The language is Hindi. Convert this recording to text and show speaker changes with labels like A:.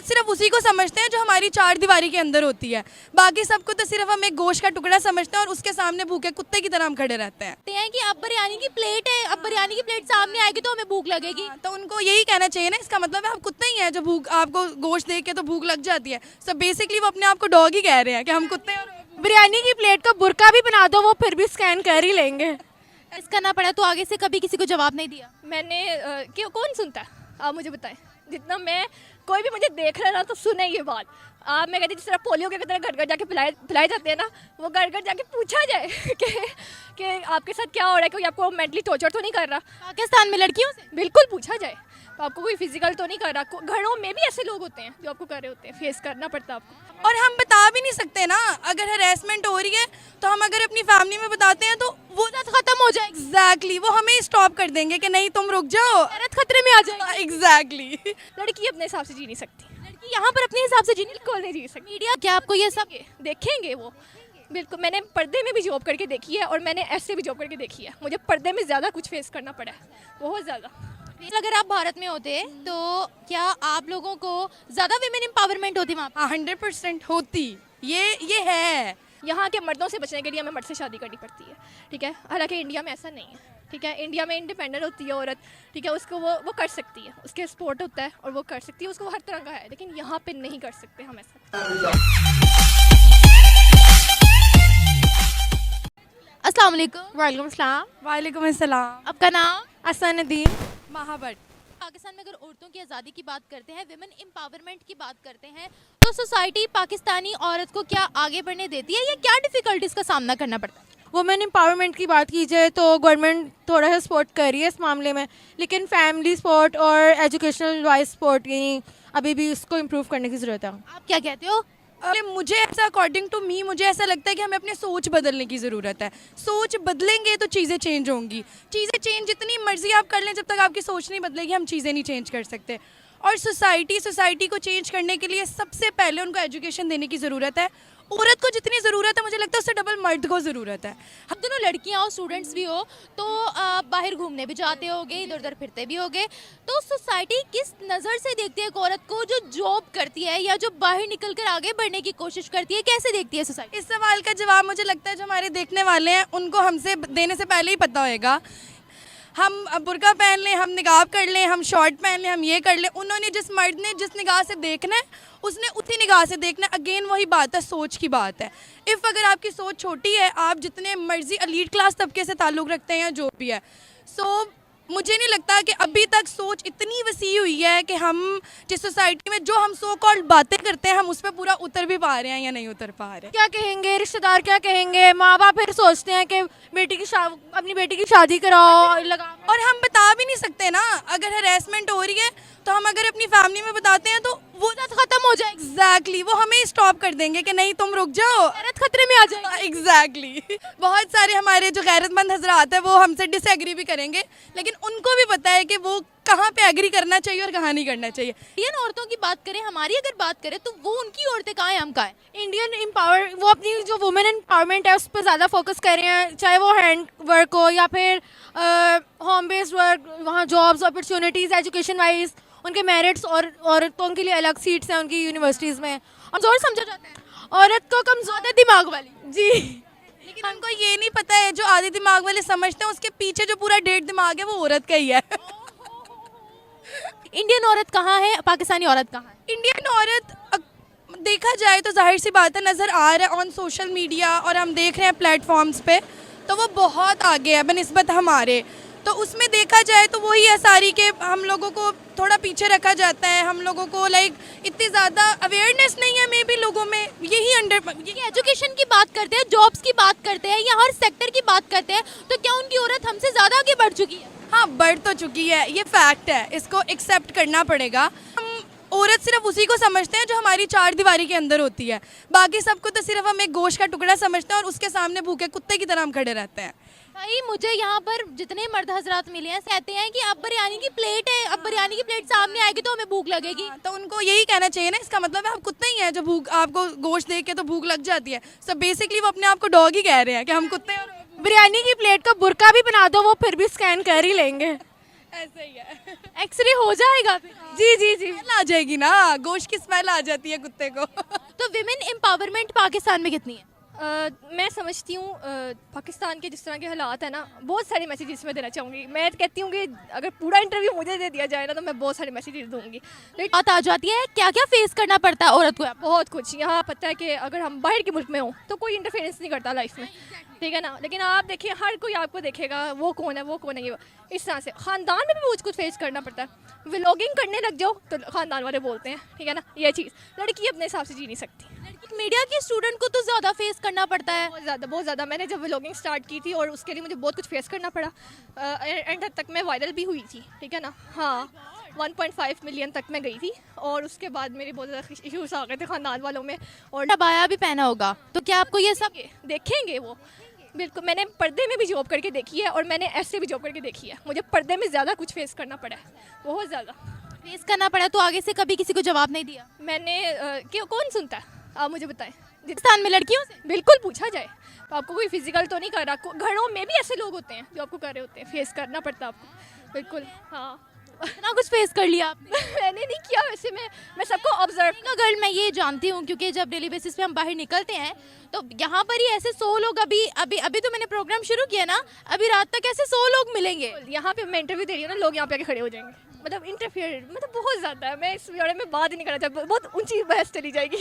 A: औरत सिर्फ उसी को समझते हैं जो हमारी चार दीवारी के अंदर होती है, बाकी सबको तो सिर्फ हम एक गोश्त का टुकड़ा समझते हैं और उसके सामने भूखे कुत्ते की तरह हम खड़े रहते हैं।
B: हैं कि अब बिरयानी की प्लेट है, अब बिरयानी की प्लेट सामने आएगी तो हमें भूख लगेगी।
A: तो उनको यही कहना चाहिए ना, इसका मतलब है आप कुत्ते ही हैं जो भूख, आपको गोश्त देख के तो भूख लग जाती है। सो बेसिकली वो अपने आप को डॉग ही कह रहे हैं कि हम कुत्ते हैं।
C: बिरयानी की प्लेट का बुर्का भी बना दो, वो फिर भी स्कैन कर ही लेंगे।
B: इस करना पड़ा तो आगे से कभी किसी को जवाब नहीं दिया।
D: मैंने क्यों, कौन सुनता है, आप मुझे बताएं। जितना मैं, कोई भी मुझे देख रहा है ना तो सुने ये बात। आप, मैं कहती जिस तरह पोलियो के तरह घर घर जाके पिलाए जाते हैं ना, वो घर घर जाके पूछा जाए कि आपके साथ क्या हो रहा है, कोई आपको मेंटली टॉर्चर तो नहीं कर रहा।
B: पाकिस्तान में लड़कियों से
D: बिल्कुल पूछा जाए, तो आपको कोई फिजिकल तो नहीं कर रहा। घरों में भी ऐसे लोग होते हैं जो आपको कर रहे होते हैं, फेस करना पड़ता है आपको।
A: और हम बता भी नहीं सकते ना, अगर हरेसमेंट हो रही है तो हम अगर अपनी फैमिली में बताते हैं तो वो
B: खत्म हो जाएगी।
A: एग्जैक्टली वो हमें स्टॉप कर देंगे कि नहीं तुम रुक जाओ,
B: औरत खतरे में आ जाएगी।
A: एग्जैक्टली।
D: लड़की अपने हिसाब से जी नहीं सकती,
B: लड़की यहाँ पर अपने हिसाब से जीने
D: बिल्कुल नहीं जी सकती।
B: मीडिया क्या आपको ये सब
D: देखेंगे वो, बिल्कुल। मैंने पर्दे में भी जॉब करके देखी है और मैंने ऐसे भी जॉब करके देखी है। मुझे पर्दे में ज़्यादा कुछ फेस करना पड़ा है, बहुत ज़्यादा।
B: अगर आप भारत में होते तो क्या आप लोगों को ज़्यादा विमेन एम्पावरमेंट होती वहाँ पर?
A: 100% होती, ये है।
D: यहाँ के मर्दों से बचने के लिए हमें मर्द से शादी करनी पड़ती है, ठीक है। हालांकि इंडिया में ऐसा नहीं है, ठीक है। इंडिया में इंडिपेंडेंट होती है औरत, ठीक है। उसको वो कर सकती है, उसके सपोर्ट होता है और वो कर सकती है, उसको हर तरह का है। लेकिन यहाँ पे नहीं कर सकते हम ऐसा।
B: अस्सलाम वालेकुम।
C: वालेकुम सलाम।
A: वालेकुम अस्सलाम।
B: आपका नाम?
C: असनुद्दीन।
A: महाबट।
B: पाकिस्तान में अगर औरतों की आज़ादी की बात करते हैं, विमेन एम्पावरमेंट की बात करते हैं, तो सोसाइटी पाकिस्तानी औरत को क्या आगे बढ़ने देती है या क्या डिफ़िकल्टीज़ का सामना करना पड़ता है?
C: वुमेन एम्पावरमेंट की बात की जाए तो गवर्नमेंट थोड़ा सा सपोर्ट कर रही है इस मामले में, लेकिन फैमिली सपोर्ट और एजुकेशनल वाइज सपोर्ट की अभी भी उसको इम्प्रूव करने की ज़रूरत है।
B: आप क्या कहते हो?
A: मुझे ऐसा, अकॉर्डिंग टू मी, मुझे ऐसा लगता है कि हमें अपनी सोच बदलने की ज़रूरत है। सोच बदलेंगे तो चीज़ें चेंज होंगी। चीज़ें चेंज जितनी मर्जी आप कर लें, जब तक आपकी सोच नहीं बदलेगी हम चीज़ें नहीं चेंज कर सकते। और सोसाइटी को चेंज करने के लिए सबसे पहले उनको एजुकेशन देने की ज़रूरत है। औरत को जितनी ज़रूरत है मुझे लगता है उससे डबल मर्द को ज़रूरत है।
B: हम दोनों लड़कियां हो, स्टूडेंट्स भी हो, तो बाहर घूमने भी जाते होगे, इधर उधर फिरते भी होगे, तो सोसाइटी किस नज़र से देखती है एक औरत को जो जॉब करती है या जो बाहर निकल कर आगे बढ़ने की कोशिश करती है? कैसे देखती है सोसाइटी?
A: इस सवाल का जवाब मुझे लगता है जो हमारे देखने वाले हैं उनको हमसे देने से पहले ही पता होएगा। हम बुर्का पहन लें, हम निकाब कर लें, हम शॉर्ट पहन लें, हम ये कर लें, उन्होंने जिस मर्द ने जिस निगाह से देखना है उसने उसी निगाह से देखना है। अगेन वही बात है, सोच की बात है। इफ़ अगर आपकी सोच छोटी है, आप जितने मर्जी एलीट क्लास तबके से ताल्लुक़ रखते हैं या जो भी है, सो मुझे नहीं लगता कि अभी तक सोच इतनी वसी हुई है कि हम जिस सोसाइटी में जो हम सो कॉल्ड बातें करते हैं हम उस पर पूरा उतर भी पा रहे हैं या नहीं उतर पा रहे हैं।
C: क्या कहेंगे रिश्तेदार, क्या कहेंगे माँ बाप, फिर सोचते हैं कि अपनी बेटी की शादी कराओ लगाओ।
A: और हम बता भी नहीं सकते ना, अगर हरेसमेंट हो रही है तो हम अगर अपनी फैमिली में बताते हैं तो वो
B: खत्म हो जाएगी।
A: एग्जैक्टली वो हमें स्टॉप कर देंगे कि नहीं तुम रुक जाओ,
B: औरत खतरे में आ जाएगी।
A: एग्जैक्टली बहुत सारे हमारे जो गैरतमंद हजरात है वो हमसे डिसएग्री भी करेंगे, लेकिन उनको भी पता है कि वो कहाँ पे एग्री करना चाहिए और कहाँ नहीं करना चाहिए।
B: इंडियन औरतों की बात करें, हमारी अगर बात करें तो वो उनकी औरतें कहाँ हैं, हम कहाँ हैं?
C: इंडियन एम्पावर, वो अपनी जो वुमेन एम्पावरमेंट है उस पर ज़्यादा फोकस कर रहे हैं, चाहे वो हैंड वर्क हो या फिर होम बेस्ड वर्क, वहाँ जॉब्स अपॉर्चुनिटीज़ एजुकेशन वाइज, उनके मेरिट्स और औरतों के लिए अलग सीट्स हैं उनकी यूनिवर्सिटीज़ में।
B: कमजोर समझा जाता है
C: औरत को कमज़ोर दिमाग वाली जी,
A: लेकिन हमको ये नहीं पता है जो आधे दिमाग वाले समझते हैं उसके पीछे जो पूरा 1.5 दिमाग है वो औरत का ही है।
B: इंडियन औरत कहाँ है, पाकिस्तानी औरत कहाँ है?
A: इंडियन औरत देखा जाए तो जाहिर सी बात है नज़र आ रहा है ऑन सोशल मीडिया और हम देख रहे हैं प्लेटफॉर्म्स पे, तो वो बहुत आगे है बनिस्बत हमारे। तो उसमें देखा जाए तो वही है सारी के हम लोगों को थोड़ा पीछे रखा जाता है, हम लोगों को लाइक इतनी ज़्यादा अवेयरनेस नहीं है मे बी लोगों में। यही
B: एजुकेशन की बात करते हैं, जॉब्स की बात करते हैं या हर सेक्टर की बात करते हैं, तो क्या उनकी औरत हमसे ज़्यादा आगे बढ़ चुकी है?
A: हाँ बढ़ तो चुकी है, ये फैक्ट है, इसको एक्सेप्ट करना पड़ेगा। हम औरत सिर्फ उसी को समझते हैं जो हमारी चार दीवारी के अंदर होती है, बाकी सबको तो सिर्फ हम एक गोश्त का टुकड़ा समझते हैं और उसके सामने भूखे कुत्ते की तरह हम खड़े रहते हैं।
B: भाई मुझे यहाँ पर जितने मर्द हजरात मिले हैं कहते हैं कि अब बिरयानी की प्लेट है, अब बिरयानी की प्लेट सामने आएगी तो हमें भूख लगेगी।
A: तो उनको यही कहना चाहिए ना, इसका मतलब है आप कुत्ते ही हैं जो भूख, आपको गोश्त देख के तो भूख लग जाती है। सो बेसिकली वो अपने आप को डॉग ही कह रहे हैं कि हम कुत्ते हैं।
C: बिरयानी की प्लेट का बुर्का भी बना दो, वो फिर भी स्कैन कर ही लेंगे।
A: ऐसा ही है।
B: एक्सरे हो जाएगा फिर?
A: जी जी जी, स्मेल आ जाएगी ना, गोश्त की स्मेल आ जाती है कुत्ते को।
B: तो विमेन एम्पावरमेंट पाकिस्तान में कितनी है?
D: मैं समझती हूँ पाकिस्तान के जिस तरह के हालात है ना, बहुत सारे मैसेजेस मैं देना चाहूँगी। मैं कहती हूँ कि अगर पूरा इंटरव्यू मुझे दे दिया जाए ना तो मैं बहुत सारे मैसेजेस दूँगी। लेकिन
B: बात आ जाती है क्या क्या फेस करना पड़ता है औरत को?
D: बहुत कुछ यहाँ पता है कि अगर हम बाहर के मुल्क में हों तो कोई इंटरफेरेंस नहीं करता लाइफ में, ठीक है ना। लेकिन आप देखिए हर कोई आपको देखेगा वो कौन है वो कौन है, ये इस तरह से ख़ानदान में भी बहुत कुछ फेस करना पड़ता है। व्लॉगिंग करने लग जाओ तो ख़ानदान वाले बोलते हैं, ठीक है ना। ये चीज़ लड़की अपने हिसाब से जी नहीं सकती।
B: मीडिया की स्टूडेंट को तो ज़्यादा फेस करना पड़ता है।
D: बहुत ज़्यादा। मैंने जब व्लॉगिंग स्टार्ट की थी और उसके लिए मुझे बहुत कुछ फेस करना पड़ा। एंड तक मैं वायरल भी हुई थी, ठीक है ना। हाँ, 1.5 मिलियन तक मैं गई थी और उसके बाद मेरे बहुत ज़्यादा इश्यूज आ गए थे ख़ानदान वालों में। और
B: अबाया भी पहना होगा तो क्या आपको ये सब?
D: देखेंगे वो, बिल्कुल। मैंने पर्दे में भी जॉब करके देखी है और मैंने ऐसे भी जॉब करके देखी है। मुझे पर्दे में ज़्यादा कुछ फेस करना पड़ा है, बहुत ज़्यादा
B: फेस करना पड़ा तो आगे से कभी किसी को जवाब नहीं दिया?
D: मैंने क्यों, कौन सुनता है, आप मुझे बताएं।
B: पाकिस्तान में लड़कियों से
D: बिल्कुल पूछा जाए तो आपको कोई फिजिकल तो नहीं कर रहा, घरों में भी ऐसे लोग होते हैं जो आपको कर रहे होते हैं, फेस करना पड़ता है आपको, बिल्कुल। हाँ,
B: इतना कुछ फेस कर लिया आपने?
D: मैंने नहीं किया वैसे, मैं सबको ऑब्जर्व।
B: गर्ल मैं ये जानती हूँ क्योंकि जब डेली बेसिस पे हम बाहर निकलते हैं तो यहाँ पर ही ऐसे 100 लोग अभी तो मैंने प्रोग्राम शुरू किया ना, अभी रात तक ऐसे 100 लोग मिलेंगे।
D: यहाँ पे मैं इंटरव्यू दे रही हूँ ना, लोग यहाँ पे आके खड़े हो जाएंगे, मतलब इंटरफेयर, मतलब बहुत ज़्यादा है। मैं इस बारे में बात ही नहीं करना चाहती, बहुत ऊंची बहस चली जाएगी।